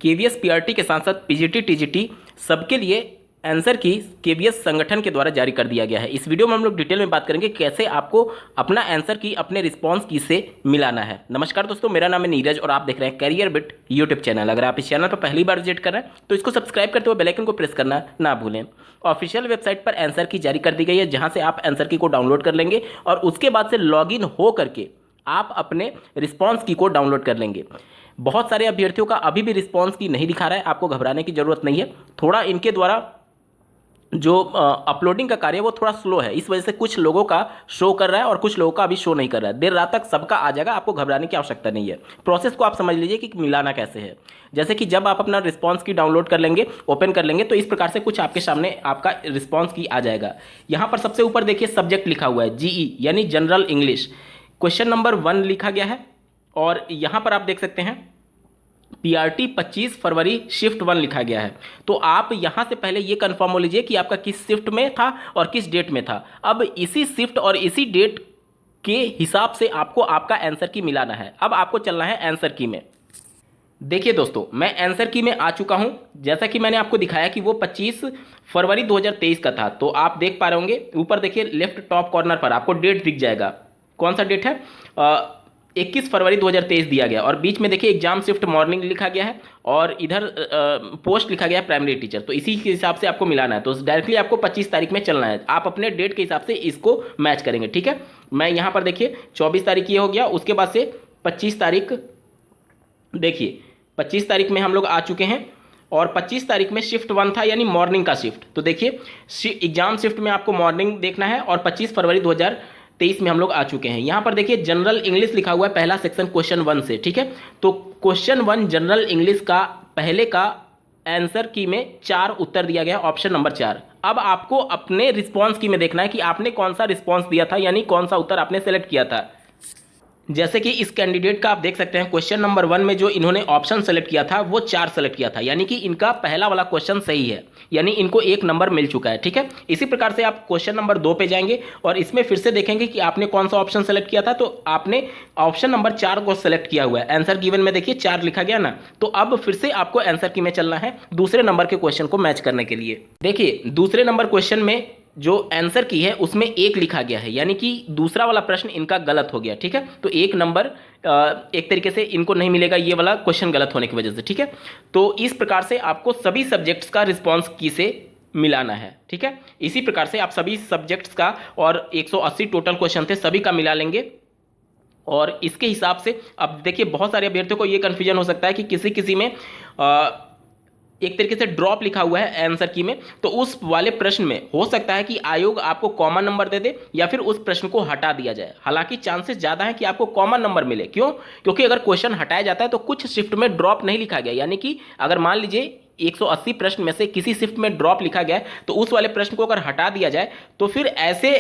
KVS PRT के साथ साथ पीजीटी टीजीटी सबके लिए आंसर की केवीएस संगठन के द्वारा जारी कर दिया गया है। इस वीडियो में हम लोग डिटेल में बात करेंगे कैसे आपको अपना आंसर की अपने रिस्पांस की से मिलाना है। नमस्कार दोस्तों, मेरा नाम है नीरज और आप देख रहे हैं करियर बिट यूट्यूब चैनल। अगर आप इस चैनल पर पहली बार विजिट कर रहे हैं तो इसको सब्सक्राइब करते हुए बेल आइकन को प्रेस करना ना भूलें। ऑफिशियल वेबसाइट पर आंसर की जारी कर दी गई है, जहां से आप आंसर की को डाउनलोड कर लेंगे और उसके बाद से लॉगिन हो करके आप अपने रिस्पांस की को डाउनलोड कर लेंगे। बहुत सारे अभ्यर्थियों का अभी भी रिस्पांस की नहीं दिखा रहा है, आपको घबराने की जरूरत नहीं है। थोड़ा इनके द्वारा जो अपलोडिंग का कार्य है वो थोड़ा स्लो है, इस वजह से कुछ लोगों का शो कर रहा है और कुछ लोगों का अभी शो नहीं कर रहा है। देर रात तक सबका आ जाएगा, आपको घबराने की आवश्यकता नहीं है। प्रोसेस को आप समझ लीजिए कि मिलाना कैसे है। जैसे कि जब आप अपना रिस्पांस की डाउनलोड कर लेंगे, ओपन कर लेंगे, तो इस प्रकार से कुछ आपके सामने आपका रिस्पांस की आ जाएगा। यहाँ पर सबसे ऊपर देखिए सब्जेक्ट लिखा हुआ है जीई यानी जनरल इंग्लिश, क्वेश्चन नंबर 1 लिखा गया है। और यहाँ पर आप देख सकते हैं पीआरटी 25 फरवरी शिफ्ट 1 लिखा गया है। तो आप यहां से पहले ये कंफर्म हो लीजिए कि आपका किस शिफ्ट में था और किस डेट में था। अब इसी शिफ्ट और इसी डेट के हिसाब से आपको आपका आंसर की मिलाना है। अब आपको चलना है आंसर की में। देखिए दोस्तों, मैं आंसर की में आ चुका हूं। जैसा कि मैंने आपको दिखाया कि वो 25 फरवरी 2023 का था, तो आप देख पा रहे होंगे ऊपर देखिए लेफ्ट टॉप कॉर्नर पर आपको डेट दिख जाएगा। कौन सा डेट है? 21 फरवरी 2023 दिया गया। और बीच में देखिए एग्जाम शिफ्ट मॉर्निंग लिखा गया है और इधर पोस्ट लिखा गया है प्राइमरी टीचर। तो इसी के हिसाब से आपको मिलाना है। तो डायरेक्टली आपको 25 तारीख में चलना है। आप अपने डेट के हिसाब से इसको मैच करेंगे, ठीक है। मैं यहाँ पर देखिए 24 तारीख ये हो गया, उसके बाद से 25 तारीख, देखिए 25 तारीख में हम लोग आ चुके हैं और 25 तारीख में शिफ्ट 1 था यानी मॉर्निंग का शिफ्ट। तो देखिए एग्जाम शिफ्ट में आपको मॉर्निंग देखना है और 25 फरवरी 2023 में हम लोग आ चुके हैं। यहां पर देखिए जनरल इंग्लिश लिखा हुआ है, पहला सेक्शन क्वेश्चन 1 से, ठीक है। तो क्वेश्चन 1 जनरल इंग्लिश का पहले का आंसर की में 4 उत्तर दिया गया, ऑप्शन नंबर 4। अब आपको अपने रिस्पांस की में देखना है कि आपने कौन सा रिस्पांस दिया था, यानी कौन सा उत्तर आपने सेलेक्ट किया था। जैसे कि इस कैंडिडेट का आप देख सकते हैं क्वेश्चन नंबर 1 में जो इन्होंने ऑप्शन सेलेक्ट किया था वो 4 सेलेक्ट किया था, यानी कि इनका पहला वाला क्वेश्चन सही है, यानी इनको 1 नंबर मिल चुका है, ठीक है। इसी प्रकार से आप क्वेश्चन नंबर 2 पे जाएंगे और इसमें फिर से देखेंगे कि आपने कौन सा ऑप्शन सेलेक्ट किया था। तो आपने ऑप्शन नंबर 4 को सेलेक्ट किया हुआ है। आंसर गिवन में देखिए 4 लिखा गया ना। तो अब फिर से आपको आंसर की में चलना है दूसरे नंबर के क्वेश्चन को मैच करने के लिए। देखिए दूसरे नंबर क्वेश्चन में जो आंसर की है उसमें 1 लिखा गया है, यानी कि दूसरा वाला प्रश्न इनका गलत हो गया, ठीक है। तो 1 नंबर एक तरीके से इनको नहीं मिलेगा, ये वाला क्वेश्चन गलत होने की वजह से, ठीक है। तो इस प्रकार से आपको सभी सब्जेक्ट्स का रिस्पांस की से मिलाना है, ठीक है। इसी प्रकार से आप सभी सब्जेक्ट्स का, और 180 टोटल क्वेश्चन थे, सभी का मिला लेंगे। और इसके हिसाब से अब देखिए बहुत सारे अभ्यर्थियों को ये कन्फ्यूजन हो सकता है कि किसी किसी में एक तरीके से ड्रॉप लिखा हुआ है आंसर की में, तो उस वाले प्रश्न में हो सकता है कि आयोग आपको कॉमन नंबर दे दे या फिर उस प्रश्न को हटा दिया जाए। हालांकि चांसेस ज्यादा है कि आपको कॉमन नंबर मिले। क्यों? क्योंकि अगर क्वेश्चन हटाया जाता है तो कुछ शिफ्ट में ड्रॉप नहीं लिखा गया, यानी कि अगर मान लीजिए 180 प्रश्न में से किसी शिफ्ट में ड्रॉप लिखा गया है तो उस वाले प्रश्न को अगर हटा दिया जाए तो फिर ऐसे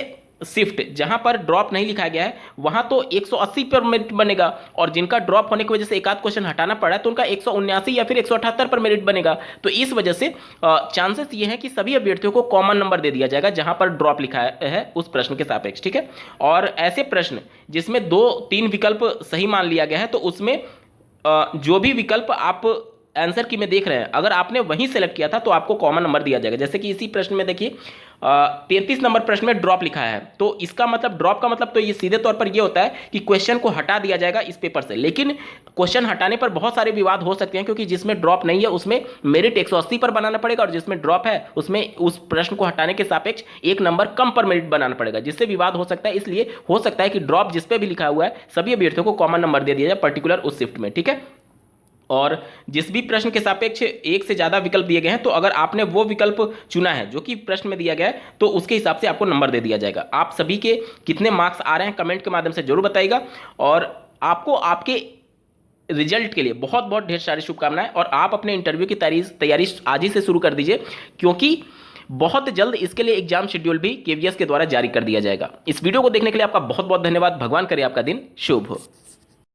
शिफ्ट जहां पर ड्रॉप नहीं लिखा गया है वहां तो 180 पर मेरिट बनेगा, और जिनका ड्रॉप होने की वजह से एक आध क्वेश्चन हटाना पड़ा तो उनका 179 या फिर 178 पर मेरिट बनेगा। तो इस वजह से चांसेस ये हैं कि सभी अभ्यर्थियों को कॉमन नंबर दे दिया जाएगा जहां पर ड्रॉप लिखा है उस प्रश्न के सापेक्ष, ठीक है। और ऐसे प्रश्न जिसमें 2-3 विकल्प सही मान लिया गया है तो उसमें जो भी विकल्प आप आंसर की में देख रहे हैं अगर आपने वहीं सेलेक्ट किया था तो आपको कॉमन नंबर दिया जाएगा। जैसे कि इसी प्रश्न में देखिए 33 नंबर प्रश्न में ड्रॉप लिखा है, तो इसका मतलब ड्रॉप का मतलब तो ये सीधे तौर पर ये होता है कि क्वेश्चन को हटा दिया जाएगा इस पेपर से। लेकिन क्वेश्चन हटाने पर बहुत सारे विवाद हो सकते हैं, क्योंकि जिसमें ड्रॉप नहीं है उसमें मेरिट 180 पर बनाना पड़ेगा और जिसमें ड्रॉप है उसमें उस प्रश्न को हटाने के सापेक्ष 1 नंबर कम पर मेरिट बनाना पड़ेगा, जिससे विवाद हो सकता है। इसलिए हो सकता है कि ड्रॉप जिस पे भी लिखा हुआ है सभी अभ्यर्थियों को कॉमन नंबर दे दिया जाए पर्टिकुलर उस शिफ्ट में, ठीक है। और जिस भी प्रश्न के सापेक्ष 1 से ज्यादा विकल्प दिए गए हैं तो अगर आपने वो विकल्प चुना है जो कि प्रश्न में दिया गया है तो उसके हिसाब से आपको नंबर दे दिया जाएगा। आप सभी के कितने मार्क्स आ रहे हैं कमेंट के माध्यम से जरूर बताइएगा, और आपको आपके रिजल्ट के लिए बहुत बहुत ढेर सारी शुभकामनाएं। और आप अपने इंटरव्यू की तैयारी आज ही से शुरू कर दीजिए, क्योंकि बहुत जल्द इसके लिए एग्जाम शेड्यूल भी केवीएस के द्वारा जारी कर दिया जाएगा। इस वीडियो को देखने के लिए आपका बहुत बहुत धन्यवाद। भगवान करे आपका दिन शुभ हो।